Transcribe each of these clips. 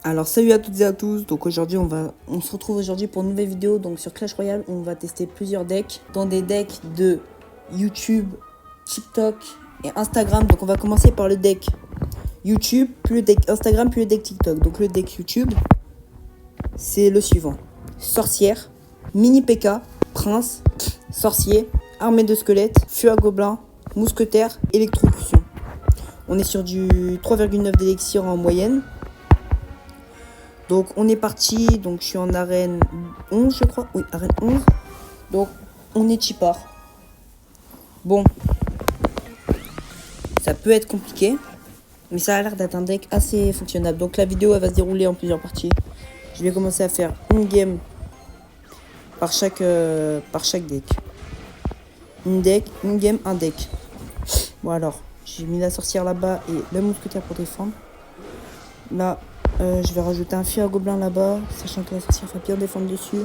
Alors salut à toutes et à tous, donc aujourd'hui on se retrouve aujourd'hui pour une nouvelle vidéo. Donc sur Clash Royale on va tester plusieurs decks, dans des decks de YouTube, TikTok et Instagram. Donc on va commencer par le deck YouTube, puis le deck Instagram, puis le deck TikTok. Donc le deck YouTube c'est le suivant: sorcière, mini PK, prince, sorcier, armée de squelettes, feu à gobelins, mousquetaire, électrocution. On est sur du 3,9 d'élixir en moyenne. Donc on est parti, donc je suis en arène 11 je crois, oui arène 11. Donc on est chipard. Bon, ça peut être compliqué, mais ça a l'air d'être un deck assez fonctionnable. Donc la vidéo elle va se dérouler en plusieurs parties. Je vais commencer à faire une game par chaque deck. Une game, un deck. Bon alors, j'ai mis la sorcière là-bas et le mousquetaire pour défendre. Là, je vais rajouter un feu à gobelin là-bas, sachant que la sorcière va bien défendre dessus.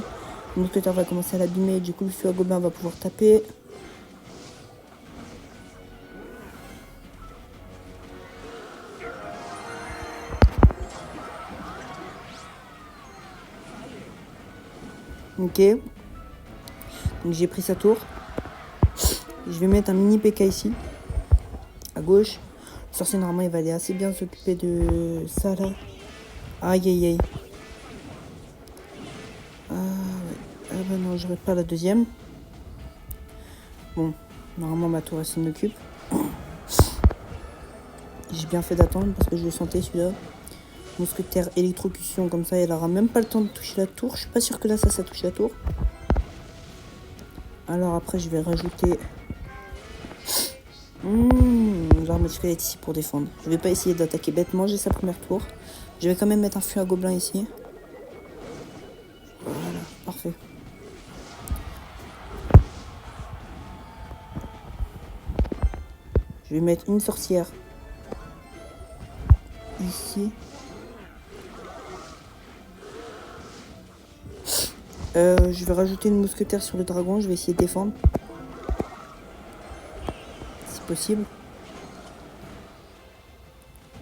Le mousquetaire va commencer à l'abîmer, du coup le feu à gobelin va pouvoir taper. Ok. Donc j'ai pris sa tour. Je vais mettre un mini PK ici, à gauche. Le sorcier normalement il va aller assez bien s'occuper de ça là. Aïe aïe aïe. Ah ouais. Ah bah non, j'aurais pas la deuxième. Bon, normalement ma tour elle s'en occupe. J'ai bien fait d'attendre parce que je le sentais celui-là. Mousquetaire électrocution, comme ça elle aura même pas le temps de toucher la tour. Je suis pas sûr que là ça touche la tour. Alors après je vais rajouter l'armée de squelette ici pour défendre. Je vais pas essayer d'attaquer bêtement, j'ai sa première tour. Je vais quand même mettre un feu à gobelin ici. Voilà, parfait. Je vais mettre une sorcière ici. Je vais rajouter une mousquetaire sur le dragon. Je vais essayer de défendre. Si possible.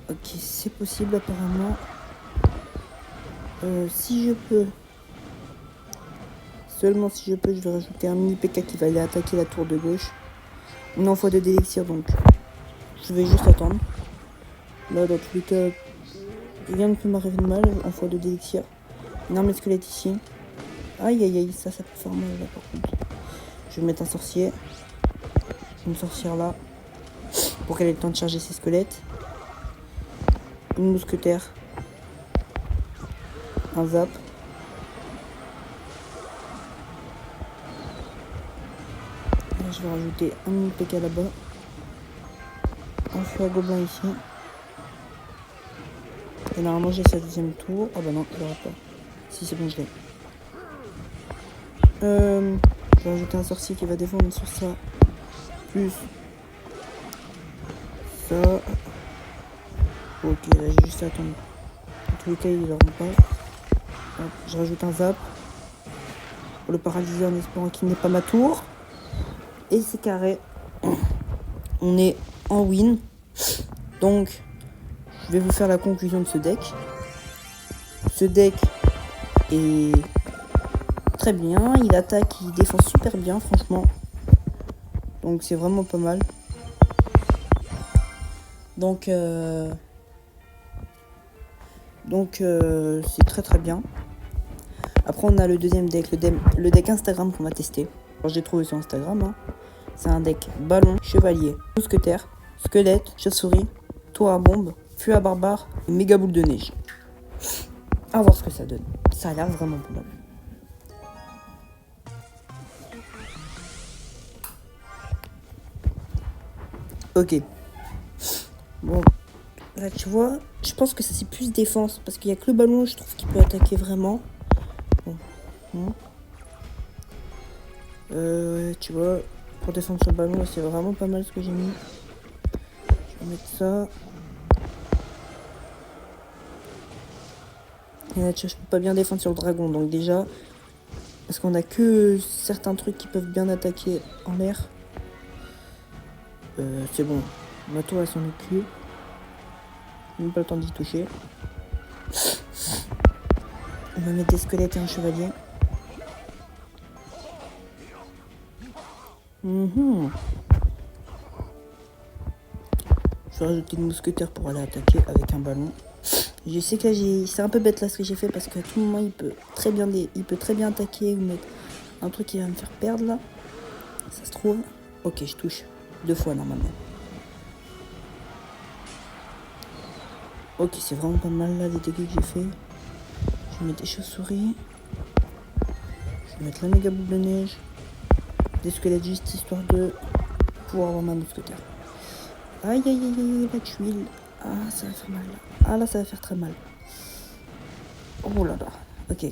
Ok, c'est possible apparemment. Si je peux. Seulement si je peux, je vais rajouter un mini PK qui va aller attaquer la tour de gauche. On est en x2 d'élixir, donc je vais juste attendre. Là, dans tous les cas, rien ne peut m'arriver de mal en x2 d'élixir. Une armée de squelette ici. Aïe aïe aïe, ça peut faire mal là par contre. Je vais mettre un sorcier. Une sorcière là. Pour qu'elle ait le temps de charger ses squelettes. Une mousquetaire. Un zap. Là, je vais rajouter un mini PK là-bas. Un feu à gobelin ici. Et normalement j'ai sa deuxième tour. Ah bah non, il aura pas. Si c'est bon, je l'ai. Je vais rajouter un sorcier qui va défendre sur ça. Plus ça. Ok, là j'ai juste à attendre. En tous les cas, ils l'auront pas. Hop, je rajoute un zap. Pour le paralyser en espérant qu'il n'ait pas ma tour. Et c'est carré. On est en win. Donc, je vais vous faire la conclusion de ce deck. Ce deck est très bien. Il attaque, il défend super bien, franchement. Donc, c'est vraiment pas mal. Donc c'est très très bien. Après, on a le deuxième deck, le deck Instagram qu'on va tester. Alors, j'ai trouvé sur Instagram. Hein. C'est un deck ballon, chevalier, mousquetaire, squelette, chauve-souris, tour à bombe, feu à barbare, méga boule de neige. À voir ce que ça donne. Ça a l'air vraiment pas mal. Ok. Bon, là tu vois, je pense que ça c'est plus défense. Parce qu'il n'y a que le ballon, je trouve qu'il peut attaquer vraiment. Bon. Tu vois, pour défendre sur le ballon, c'est vraiment pas mal ce que j'ai mis. Je vais mettre ça. Et là, tu vois, je peux pas bien défendre sur le dragon, donc déjà, parce qu'on a que certains trucs qui peuvent bien attaquer en l'air. C'est bon, ma tour elle s'en occupe. Même pas le temps d'y toucher. On va mettre des squelettes et un chevalier. Je vais rajouter une mousquetaire pour aller attaquer avec un ballon. Je sais que là, c'est un peu bête là ce que j'ai fait parce qu'à tout moment, il peut très bien attaquer ou mettre un truc qui va me faire perdre là. Ça se trouve. Ok, je touche 2 fois normalement. Ok, c'est vraiment pas mal là les dégâts que j'ai fait. Je vais mettre des chauves-souris. Je vais mettre la méga boule de neige. Des squelettes juste histoire de pouvoir avoir ma mousquetaire. Aïe aïe aïe aïe, la tuile. Ah, ça va faire mal. Ah là, ça va faire très mal. Oh là là. Ok.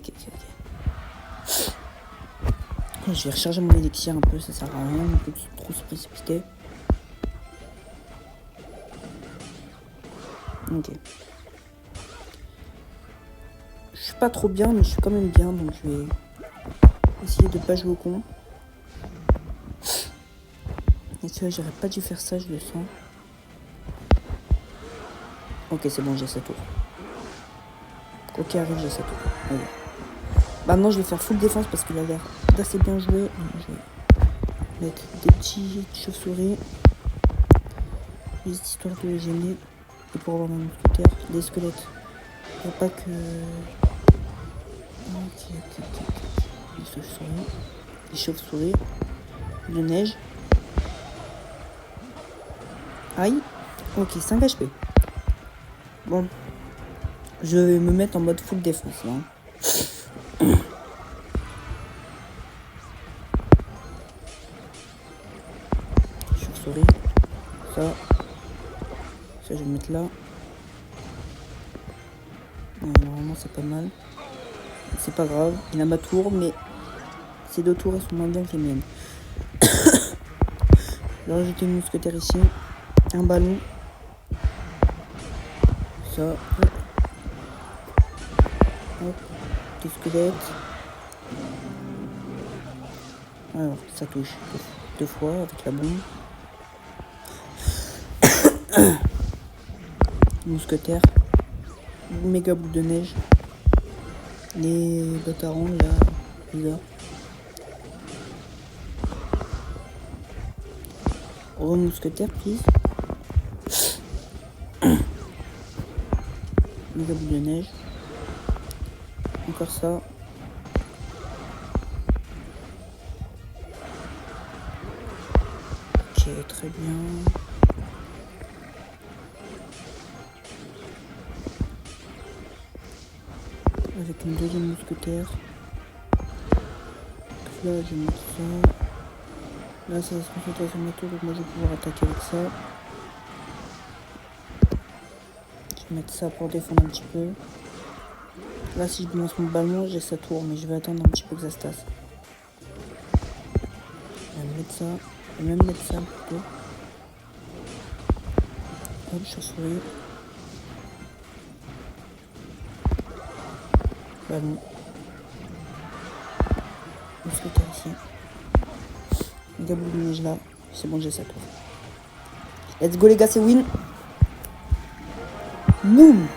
Je vais recharger mon élixir un peu, ça sert à rien non plus de trop se précipiter. Ok. Je suis pas trop bien, mais je suis quand même bien, donc je vais essayer de pas jouer au con. Et tu vois, j'aurais pas dû faire ça, je le sens. Ok, c'est bon, j'ai sa tour. Quoi qu'il arrive, j'ai sa tour. Okay. Maintenant, je vais faire full défense parce qu'il a l'air d'assez bien joué. Je vais mettre des petits chauves-souris. Juste histoire de les gêner. Et pour avoir ma mousquetaire, des squelettes. Il n'y a pas que... Ok. Les chauves-souris. De neige. Aïe. Ok, 5 HP. Bon. Je vais me mettre en mode full défense là. Chauve-souris. Ça, je vais mettre là. Normalement, c'est pas mal. C'est pas grave. Il a ma tour, mais ces 2 tours, elles sont moins bien que les miennes. Je vais rajouter une mousquetaire ici. Un ballon. Ça. Hop. Des squelettes. Alors, ça touche 2 fois avec la bombe. Mousquetaire. Méga boule de neige. Les bâtarons là. Bizarre. Mousquetaire, please. Méga boule de neige. Encore ça. Ok, très bien. Avec une deuxième mousquetaire. Là, je vais mettre ça. Là, ça va se concentrer sur ma tour, donc moi je vais pouvoir attaquer avec ça. Je vais mettre ça pour défendre un petit peu. Là, si je lance mon ballon, j'ai sa tour, mais je vais attendre un petit peu que ça se tasse. Je vais mettre ça. Je vais même mettre ça plutôt. Hop, chauve-souris. Ballon. Mousquetaire ici. Méga boule de neige là. C'est bon, j'ai sa tour. Let's go les gars, c'est win. Boum.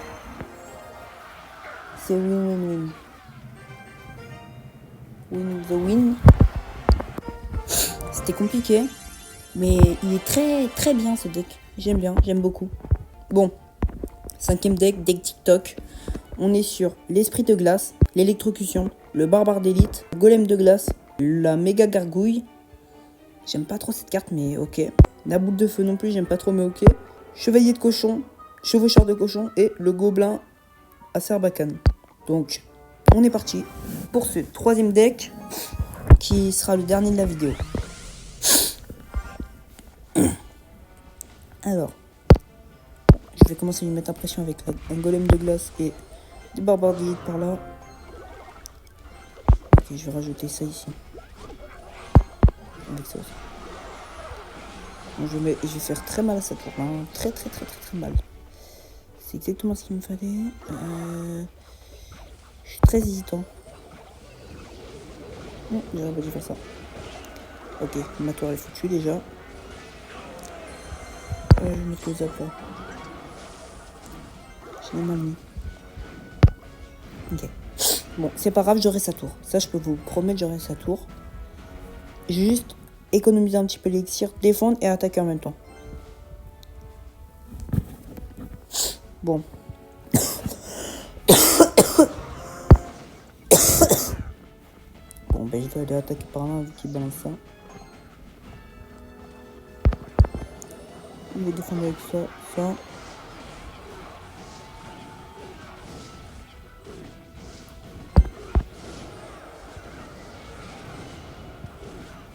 C'est win. Win the win. C'était compliqué. Mais il est très bien ce deck. J'aime bien, j'aime beaucoup. Bon. 5ème deck TikTok. On est sur l'esprit de glace, l'électrocution, le barbare d'élite, le golem de glace, la méga gargouille. J'aime pas trop cette carte, mais ok. La boule de feu non plus, j'aime pas trop, mais ok. Chevalier de cochon, chevaucheur de cochon et le gobelin à Sarbacane. Donc, on est parti pour ce 3ème deck qui sera le dernier de la vidéo. Alors, je vais commencer à lui mettre impression avec un golem de glace et des barbares d'élite par là. Ok, je vais rajouter ça ici. Avec ça aussi. Donc je vais faire très mal à cette tour. Hein. Très mal. C'est exactement ce qu'il me fallait. Je suis très hésitant. Non, j'aurais pas dû faire ça. Ok, ma tour est foutue déjà. Je vais mettre le zap là. Je l'ai mal mis. Ok. Bon, c'est pas grave, j'aurai sa tour. Ça, je peux vous promettre, j'aurai sa tour. J'ai juste économiser un petit peu l'élixir, défendre et attaquer en même temps. Bon. Bon, ben je dois aller attaquer par là vu qu'il balance ça. Je vais défendre avec ça, ça.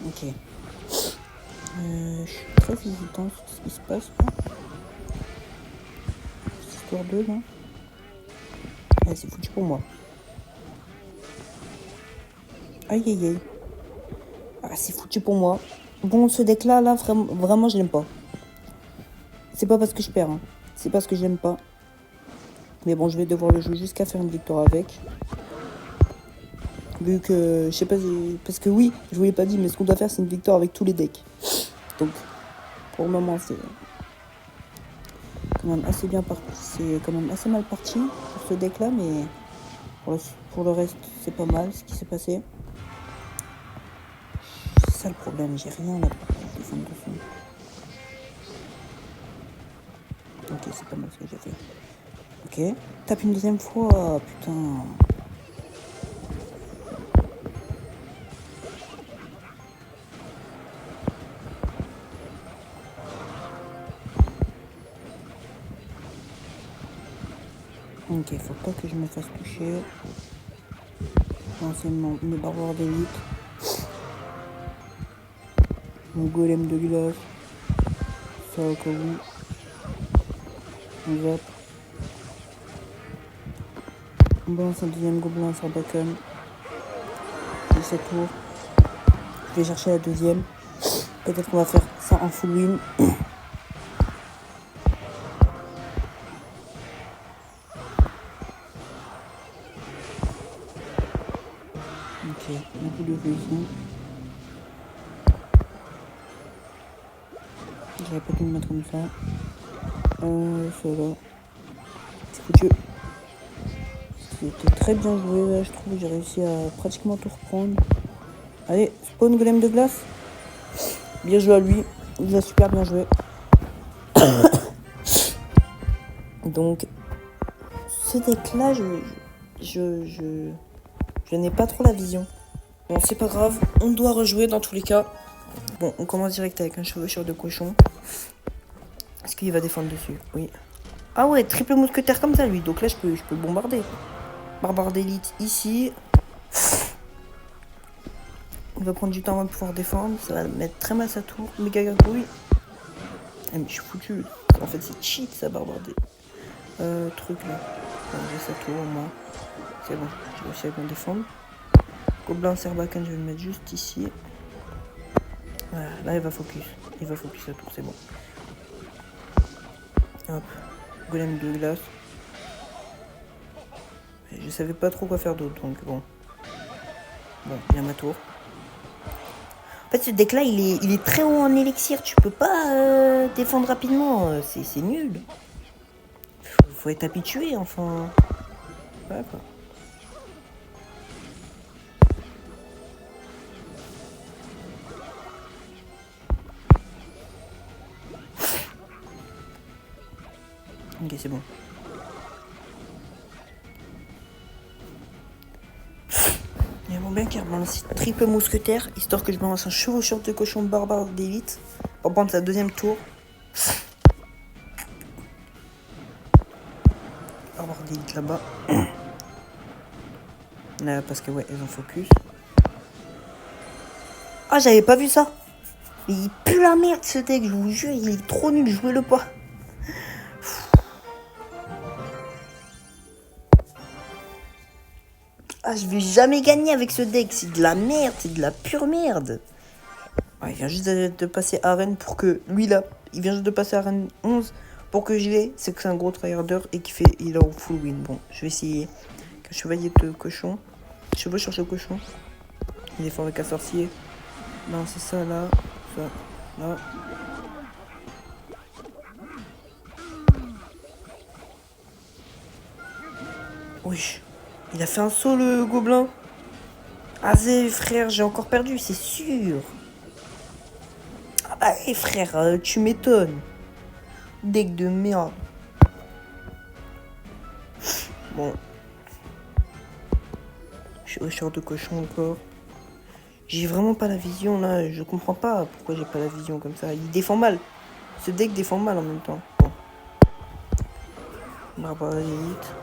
Ok. Je suis très hésitant sur ce qui se passe là. Cette histoire 2 là. Ah, c'est foutu pour moi. Aïe aïe aïe. Ah, c'est foutu pour moi. Bon, ce deck là, vraiment je l'aime pas. C'est pas parce que je perds, hein. C'est parce que je l'aime pas. Mais bon, je vais devoir le jouer jusqu'à faire une victoire avec. Vu que, je sais pas, parce que oui, je vous l'ai pas dit, mais ce qu'on doit faire, c'est une victoire avec tous les decks. Donc, pour le moment, c'est quand même assez bien parti. C'est quand même assez mal parti pour ce deck-là, mais pour le reste, c'est pas mal ce qui s'est passé. C'est ça le problème, j'ai rien là pour défendre dessus. Ok, c'est pas mal ce que j'ai fait. Ok, tape une deuxième fois, putain. Ok, faut pas que je me fasse toucher. C'est mes barbares d'élite. Mon golem de glace. Ça au cas où. On zappe. On balance un deuxième gobelin sur Bacon. J'ai 7 tours. Je vais chercher la deuxième. Peut-être qu'on va faire ça en full win. Ok, beaucoup de jeu ici. J'aurais pas pu me mettre comme ça. Ça là. C'est foutu. C'était très bien joué là, je trouve. J'ai réussi à pratiquement tout reprendre. Allez, spawn golem de glace. Bien joué à lui. Il a super bien joué. Donc, ce deck là, je n'ai pas trop la vision. Bon, c'est pas grave. On doit rejouer dans tous les cas. Bon, on commence direct avec un chevaucheur de cochon. Est-ce qu'il va défendre dessus? Oui. Ah ouais, triple mousquetaire comme ça, lui. Donc là, je peux le bombarder. Barbare d'élite ici. Il va prendre du temps avant de pouvoir défendre. Ça va mettre très mal sa tour. Méga gargouille. Ah, mais je suis foutu. En fait, c'est cheat, ça, barbare d'élite. Truc là. J'ai sa tour, moi. C'est bon. J'ai réussi à bien défendre. Gobelin Serbacan, je vais le mettre juste ici. Voilà, là, il va focus. Il va focus sa tour, c'est bon. Hop. Golem de glace. Je savais pas trop quoi faire d'autre, donc bon. Bon, il y a ma tour. En fait, ce deck là, il est très haut en élixir. Tu peux pas défendre rapidement. C'est nul. Faut être habitué, enfin. Voilà quoi. Ok, c'est bon. Il y a mon bien qui rebalance triple mousquetaire, histoire que je balance un chevaucheur de cochon barbare d'élite pour prendre sa deuxième tour. Barbare d'élite là-bas. Là, parce que ouais, ils ont focus. Ah, j'avais pas vu ça. Mais il pue la merde ce deck, je vous jure, il est trop nul, jouez-le pas. Ah, je vais jamais gagner avec ce deck, c'est de la merde, c'est de la pure merde. Ouais, il vient juste de passer arène pour que lui là, il vient juste de passer arène 11 pour que j'y vais. C'est que c'est un gros tryharder et il est en full win. Bon, je vais essayer. Un chevalier de cochon. Chevaux sur ce cochon. Il est fort avec un sorcier. Non, c'est ça là. Ça là. Oui. Il a fait un saut, le gobelin. Ah, frère, j'ai encore perdu, c'est sûr. Ah bah, frère, tu m'étonnes. Deck de merde. Bon. Je suis short de cochon encore. J'ai vraiment pas la vision là. Je comprends pas pourquoi j'ai pas la vision comme ça. Il défend mal. Ce deck défend mal en même temps. Bon. Barbare d'élite.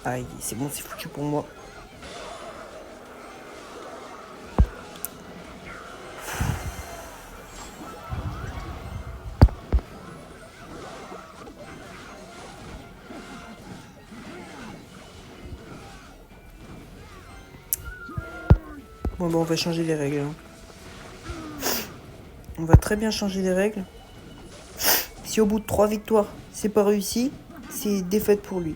Aïe, c'est bon, c'est foutu pour moi. Bon, bah, on va changer les règles. Hein. On va très bien changer les règles. Si au bout de 3 victoires, c'est pas réussi, c'est défaite pour lui.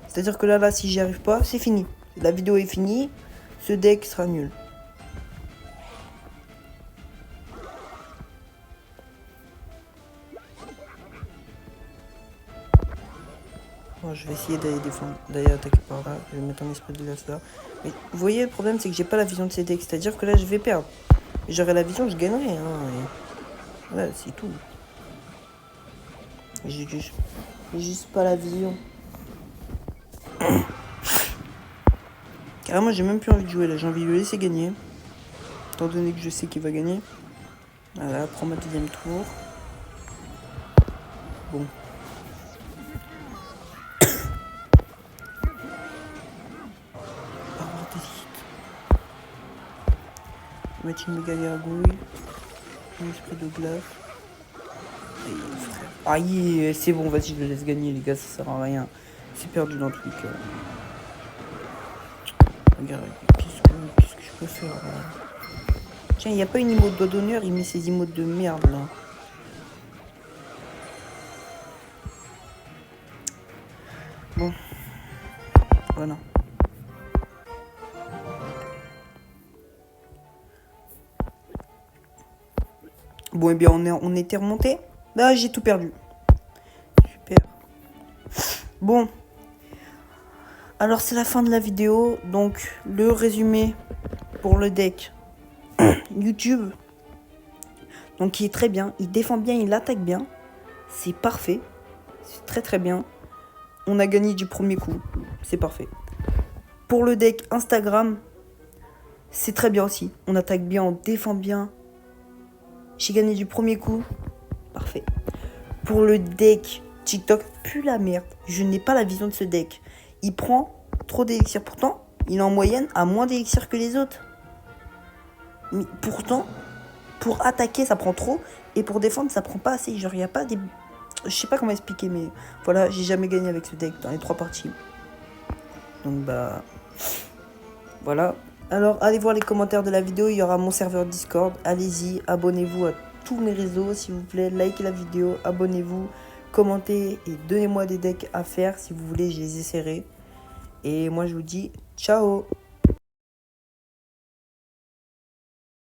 C'est-à-dire que là, si j'y arrive pas, c'est fini. La vidéo est finie. Ce deck sera nul. Bon, je vais essayer d'aller attaquer par là. Je vais mettre un esprit de glace là. Mais vous voyez, le problème, c'est que j'ai pas la vision de ces decks. C'est-à-dire que là, je vais perdre. J'aurai la vision, je gagnerai. Hein, et... Voilà, c'est tout. J'ai juste pas la vision. Carrément, j'ai même plus envie de jouer là. J'ai envie de le laisser gagner. Étant donné que je sais qu'il va gagner. Voilà, prends ma deuxième tour. Bon. Mettre une méga gargouille. Un esprit de glace. Aïe, c'est bon, vas-y, je le laisse gagner, les gars, ça sert à rien. C'est perdu dans tous les cas. Regarde, qu'est-ce que je peux faire là? Tiens, il n'y a pas une emote doigt d'honneur, il met ses emotes de merde là. Bon. Voilà. Bon, eh bien, on était remonté. Là, j'ai tout perdu. Super. Bon. Alors, c'est la fin de la vidéo. Donc, le résumé pour le deck YouTube. Donc, il est très bien. Il défend bien, il attaque bien. C'est parfait. C'est très très bien. On a gagné du premier coup. C'est parfait. Pour le deck Instagram, c'est très bien aussi. On attaque bien, on défend bien. J'ai gagné du premier coup. Parfait. Pour le deck TikTok, pue la merde. Je n'ai pas la vision de ce deck. Il prend trop d'élixir. Pourtant, il est en moyenne à moins d'élixir que les autres. Mais pourtant, pour attaquer, ça prend trop. Et pour défendre, ça prend pas assez. Genre, il n'y a pas des... Je sais pas comment expliquer, mais voilà, j'ai jamais gagné avec ce deck dans les 3 parties. Donc, bah... Voilà. Alors, allez voir les commentaires de la vidéo. Il y aura mon serveur Discord. Allez-y, abonnez-vous à tous mes réseaux, s'il vous plaît. Likez la vidéo, abonnez-vous, commentez et donnez-moi des decks à faire. Si vous voulez, je les essaierai. Et moi, je vous dis ciao!